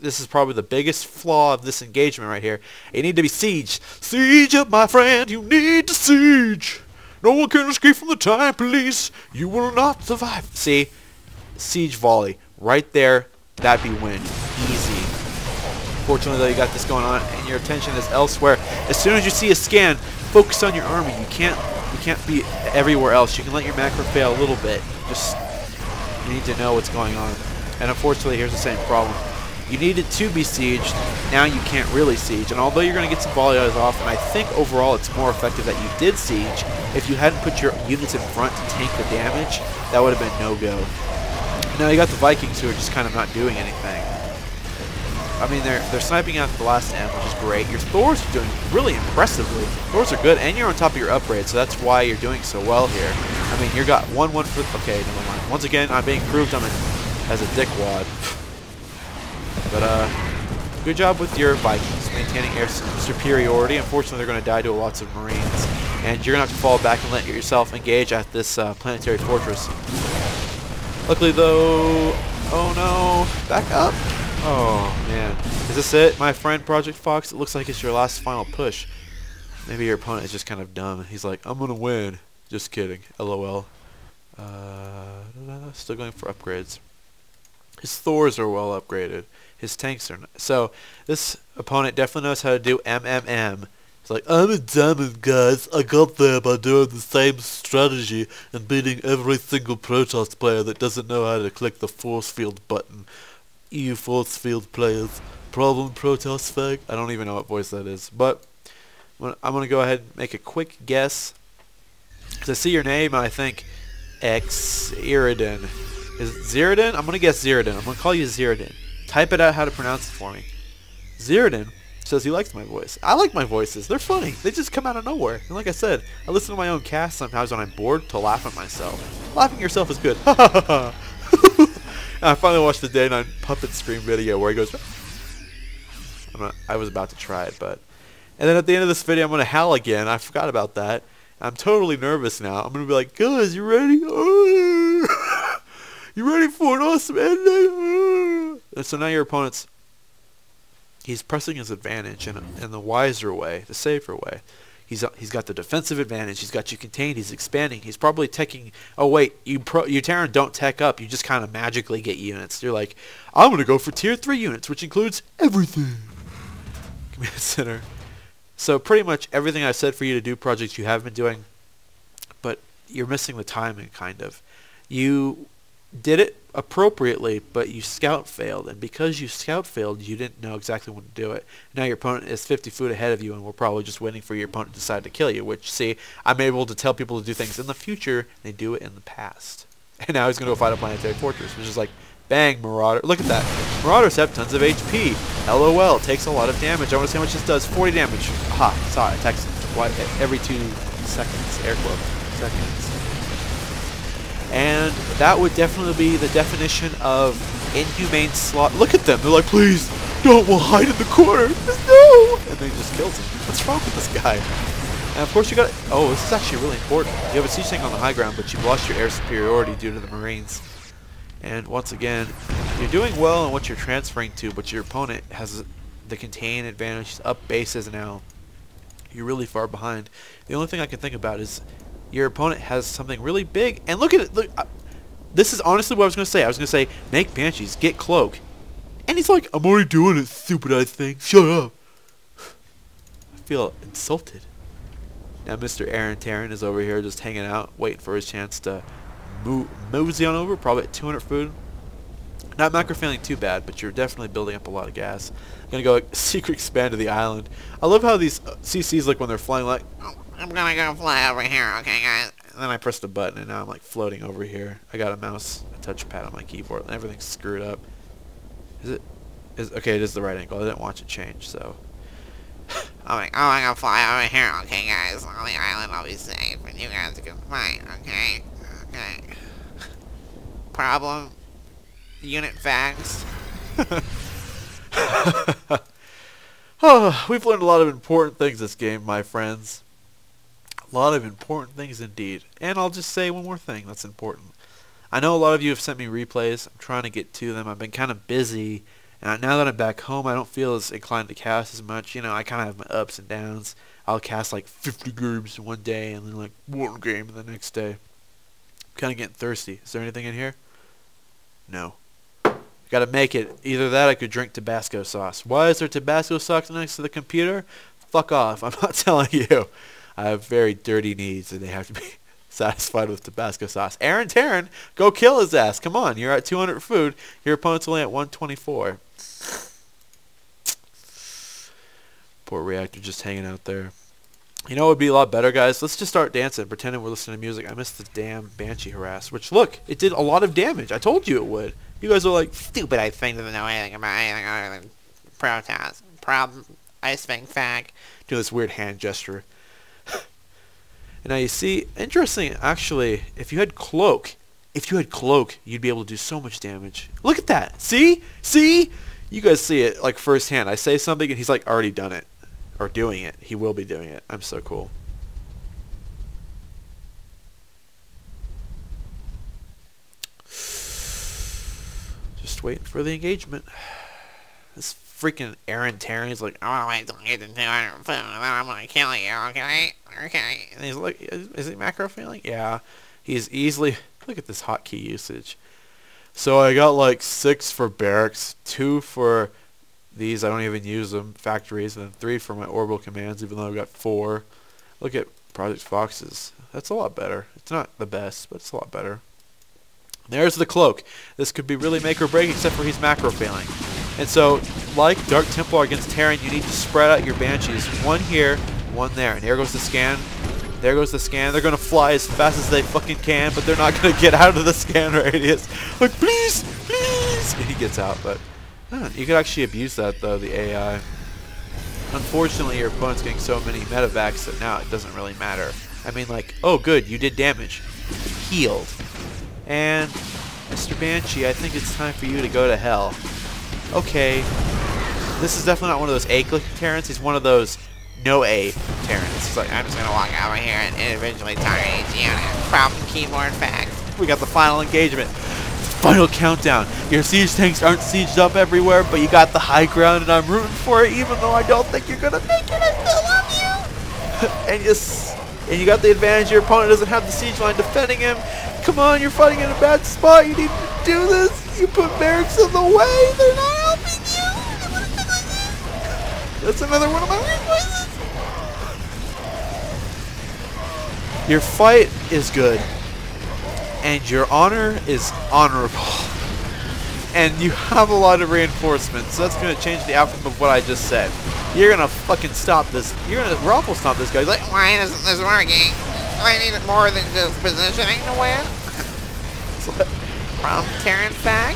this is probably the biggest flaw of this engagement right here. You need to be siege. Siege up, my friend. You need to siege. No one can escape from the time police. You will not survive. See? Siege volley. Right there. That'd be win. Easy. Fortunately, though, you got this going on, and your attention is elsewhere. As soon as you see a scan, focus on your army. You can't be everywhere else. You can let your macro fail a little bit. Just you need to know what's going on. And unfortunately, here's the same problem. You needed to be sieged. Now you can't really siege. And although you're going to get some volleys off, and I think overall it's more effective that you did siege, if you hadn't put your units in front to tank the damage, that would have been no-go. Now you got the Vikings who are just kind of not doing anything. I mean, they're sniping out the last end, which is great. Your Thors are doing really impressively. Thors are good, and you're on top of your upgrade, so that's why you're doing so well here. I mean, you got 1-1 for... Okay, never mind. Once again, I'm being proved as a dickwad. But, good job with your Vikings, maintaining air superiority. Unfortunately, they're going to die to lots of Marines. And you're going to have to fall back and let yourself engage at this planetary fortress. Luckily, though... Oh, no. Back up. Oh, man. Is this it, my friend Project Fox? It looks like it's your last final push. Maybe your opponent is just kind of dumb. He's like, I'm going to win. Just kidding. LOL. Still going for upgrades. His Thors are well upgraded. His tanks are not. So, this opponent definitely knows how to do MMM. It's like, I'm a diamond, guys. I got there by doing the same strategy and beating every single Protoss player that doesn't know how to click the force field button. You force field players. Problem, Protoss fag? I don't even know what voice that is. But I'm going to go ahead and make a quick guess. Because I see your name and I think X-Iridan. Is it Ziridan? I'm going to guess Ziridan. I'm going to call you Ziridan. Type it out how to pronounce it for me. Ziridan says he likes my voice. I like my voices. They're funny. They just come out of nowhere. And like I said, I listen to my own cast sometimes when I'm bored to laugh at myself. Laughing at yourself is good. Ha ha ha ha. I finally watched the Day 9 puppet scream video where he goes... I was about to try it, but... And then at the end of this video, I'm going to howl again. I forgot about that. I'm totally nervous now. I'm going to be like, guys, you ready? You ready for an awesome ending? And so now your opponent's... He's pressing his advantage in the wiser way, the safer way. He's got the defensive advantage. He's got you contained. He's expanding. He's probably teching... Oh, wait. You Terran don't tech up. You just kind of magically get units. You're like, I'm going to go for tier 3 units, which includes everything. Command center. So pretty much everything I said for you to do projects you have been doing, but you're missing the timing, kind of. You did it appropriately, but you scout failed, and because you scout failed, you didn't know exactly when to do it. Now your opponent is 50 foot ahead of you, and we're probably just waiting for your opponent to decide to kill you, which, see, I'm able to tell people to do things in the future, they do it in the past. And now he's going to go fight a planetary fortress, which is like, bang, Marauder. Look at that. Marauders have tons of HP. LOL, takes a lot of damage. I want to see how much this does. 40 damage. Aha, saw it. Attacks every 2 seconds. Air quote. Seconds. And that would definitely be the definition of inhumane slaughter. Look at them. They're like, please, no, we'll hide in the corner. No. And then he just kills him. What's wrong with this guy? And of course you got... Oh, this is actually really important. You have a siege tank on the high ground, but you've lost your air superiority due to the Marines. And once again, you're doing well in what you're transferring to, but your opponent has the contain advantage. He's up bases now. You're really far behind. The only thing I can think about is your opponent has something really big. And look at it. Look, this is honestly what I was going to say. I was going to say, make Banshees, get Cloak. And he's like, I'm already doing it, stupid-ass thing. Shut up. I feel insulted. Now Mr. Aaron Terran is over here just hanging out, waiting for his chance to mosey on over, probably at 200 food. Not macro failing too bad, but you're definitely building up a lot of gas. I'm gonna go secret expand to the island. I love how these CCs look when they're flying like, oh, I'm gonna go fly over here, okay guys. And then I pressed a button and now I'm like floating over here. I got a mouse, a touchpad on my keyboard, and everything's screwed up. Okay, it is the right angle. I didn't watch it change, so. I'm like, oh, I'm gonna fly over here, okay guys. On the island I'll be safe and you guys can fight, okay? Okay. Problem? Unit facts. Oh, we've learned a lot of important things this game, my friends. A lot of important things indeed. And I'll just say one more thing that's important. I know a lot of you have sent me replays. I'm trying to get to them. I've been kind of busy, Now that I'm back home, I don't feel as inclined to cast as much. You know, I kind of have my ups and downs. I'll cast like 50 games in one day and then like 1 game the next day. I'm kind of getting thirsty. Is there anything in here? No. Gotta make it. Either that or I could drink Tabasco sauce. Why is there Tabasco sauce next to the computer? Fuck off. I'm not telling you. I have very dirty needs and they have to be satisfied with Tabasco sauce. Aaron Taryn, go kill his ass. Come on. You're at 200 food. Your opponent's only at 124. Poor reactor just hanging out there. You know what would be a lot better, guys? Let's just start dancing, pretending we're listening to music. I missed the damn Banshee Harass, which, look, it did a lot of damage. I told you it would. You guys are like, stupid, I think, doesn't know anything about anything other than protest. Problem, ice thing, fag. Do this weird hand gesture. And now you see, interesting, actually, if you had Cloak, you'd be able to do so much damage. Look at that. See? See? You guys see it, like, firsthand. I say something, and he's, like, already done it. Or doing it. He will be doing it. I'm so cool. Just waiting for the engagement. This freaking Aaron Taryn is like, oh, wait till I get to 200 food, and then I'm gonna kill you, okay? Okay. And he's like, is he macro failing? Yeah. He's easily, look at this hotkey usage. So I got like 6 for barracks, 2 for these, I don't even use them, factories, and then 3 for my orbital commands, even though I've got 4. Look at Project Fox's. That's a lot better. It's not the best, but it's a lot better. There's the Cloak. This could be really make or break, except for he's macro failing. And so, like Dark Templar against Terran, you need to spread out your Banshees. 1 here, 1 there. And there goes the scan. There goes the scan. They're going to fly as fast as they fucking can, but they're not going to get out of the scan radius. Like, please, please! And he gets out, but you could actually abuse that, though, the AI. Unfortunately, your opponent's getting so many medevacs that now it doesn't really matter. I mean, like, oh, good, you did damage. Healed. And, Mr. Banshee, I think it's time for you to go to hell. Okay. This is definitely not one of those A-click Terrans. He's one of those no-A Terrans. He's like, I'm just going to walk over here and individually target each unit. Problem keyboard fact. We got the final engagement. Final countdown. Your siege tanks aren't sieged up everywhere, but you got the high ground, and I'm rooting for it, even though I don't think you're going to make it. I still love you. And you got the advantage. Your opponent doesn't have the siege line defending him. Come on, you're fighting in a bad spot. You need to do this. You put barracks in the way. They're not helping you. That's another one of my weaknesses. Your fight is good, and your honor is honorable, and you have a lot of reinforcements, so that's going to change the outcome of what I just said. You're going to fucking stop this. You're going to raffle stomp this guy. He's like, why isn't this working? I need it more than just positioning to win. From Terran Fag.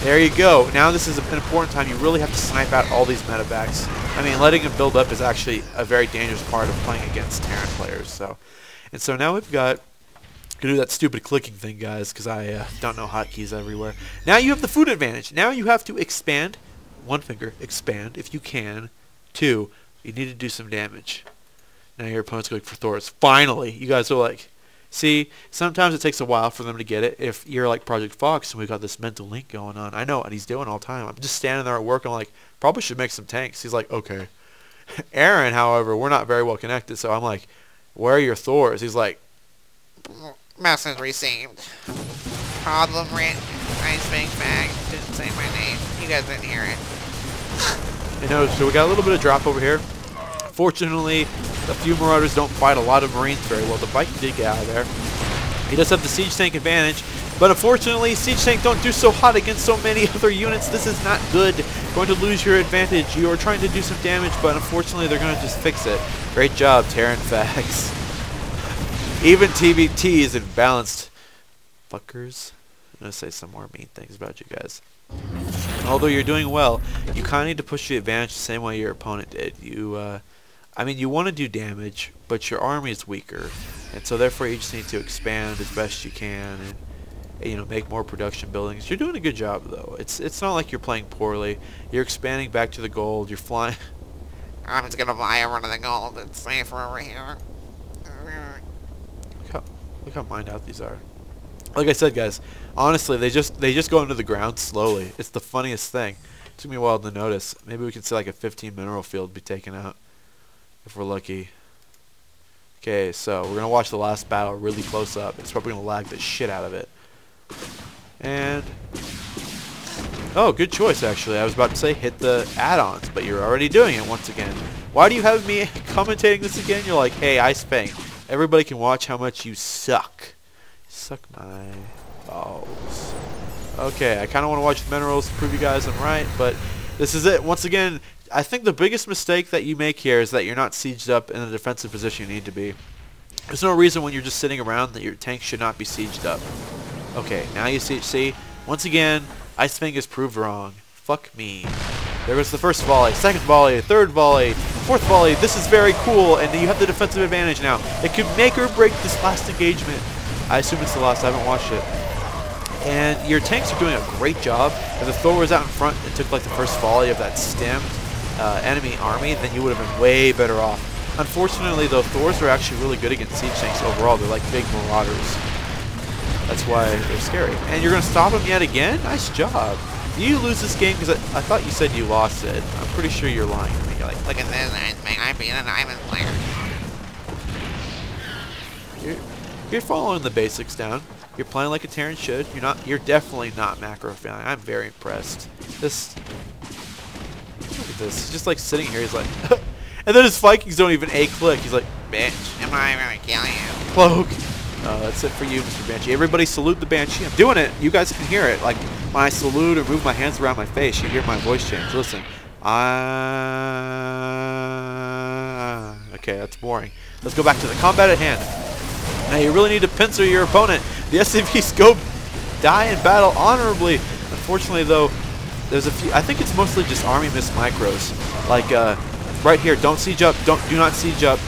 There you go. Now this is an important time. You really have to snipe out all these medevacs. I mean, letting them build up is actually a very dangerous part of playing against Terran players. So now we've got to do that stupid clicking thing, guys, because I don't know hotkeys everywhere. Now you have the food advantage. Now you have to expand. 1 finger, expand if you can. 2, you need to do some damage. Now your opponent's going for Thors. Finally, you guys are like, see, sometimes it takes a while for them to get it. If you're like Project Fox and we've got this mental link going on, I know what he's doing all the time. I'm just standing there at work and I'm like, probably should make some tanks. He's like, okay. Aaron, however, we're not very well connected, so I'm like, where are your Thors? He's like, message received. Problem written. Nice big bag. Didn't say my name. You guys didn't hear it. You know, so we got a little bit of drop over here. Fortunately, a few Marauders don't fight a lot of Marines very well. The Viking did get out of there. He does have the Siege Tank advantage, but unfortunately, Siege Tank don't do so hot against so many other units. This is not good. Going to lose your advantage. You are trying to do some damage, but unfortunately, they're going to just fix it. Great job, Terran Fags. Even TvT is imbalanced. Fuckers. I'm going to say some more mean things about you guys. Although you're doing well, you kind of need to push the advantage the same way your opponent did. I mean, you want to do damage, but your army is weaker, and so therefore you just need to expand as best you can, and you know, make more production buildings. You're doing a good job, though. It's not like you're playing poorly. You're expanding back to the gold. You're flying. I'm just gonna fly over to the gold. It's safer over here. Look how mined out these are. Like I said, guys, honestly, they just go into the ground slowly. It's the funniest thing. Took me a while to notice. Maybe we can see like a 15 mineral field be taken out if we're lucky. Okay, so we're gonna watch the last battle really close up. It's probably gonna lag the shit out of it. And oh, good choice actually. I was about to say hit the add-ons, but you're already doing it once again. Why do you have me commentating this again? You're like, hey, Ice Fang, everybody can watch how much you suck. Suck my balls. Okay, I kind of want to watch the minerals to prove you guys I'm right, but this is it. Once again, I think the biggest mistake that you make here is that you're not sieged up in the defensive position you need to be. There's no reason when you're just sitting around that your tank should not be sieged up. Okay, now you see, once again, Ice Fang is proved wrong. Fuck me. There goes the first volley, second volley, third volley, fourth volley. This is very cool, and you have the defensive advantage now. It could make or break this last engagement. I assume it's the last. I haven't watched it. And your tanks are doing a great job. If the Thor was out in front and took like the first volley of that stemmed enemy army, then you would have been way better off. Unfortunately, though, Thors are actually really good against siege tanks overall. They're like big marauders. That's why they're scary. And you're going to stop them yet again? Nice job. Do you lose this game? Because I thought you said you lost it. I'm pretty sure you're lying to me. You're like, look at this, I'm being an Ivan player. You're following the basics down. You're playing like a Terran should. You're definitely not macro failing. I'm very impressed. Look at this. He's just like sitting here. He's like, and then his Vikings don't even A-click. He's like, bitch, am I gonna kill you? Cloak. That's it for you, Mr. Banshee. Everybody salute the Banshee. I'm doing it. You guys can hear it. Like when I salute or move my hands around my face, you hear my voice change. Listen. Okay, that's boring. Let's go back to the combat at hand. Now you really need to pincer your opponent. The SCVs go die in battle honorably. Unfortunately, though, there's a few. I think it's mostly just army miss micros. Like right here, don't siege up. Do not siege up.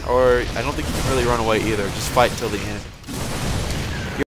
Or I don't think you can really run away either. Just fight till the end.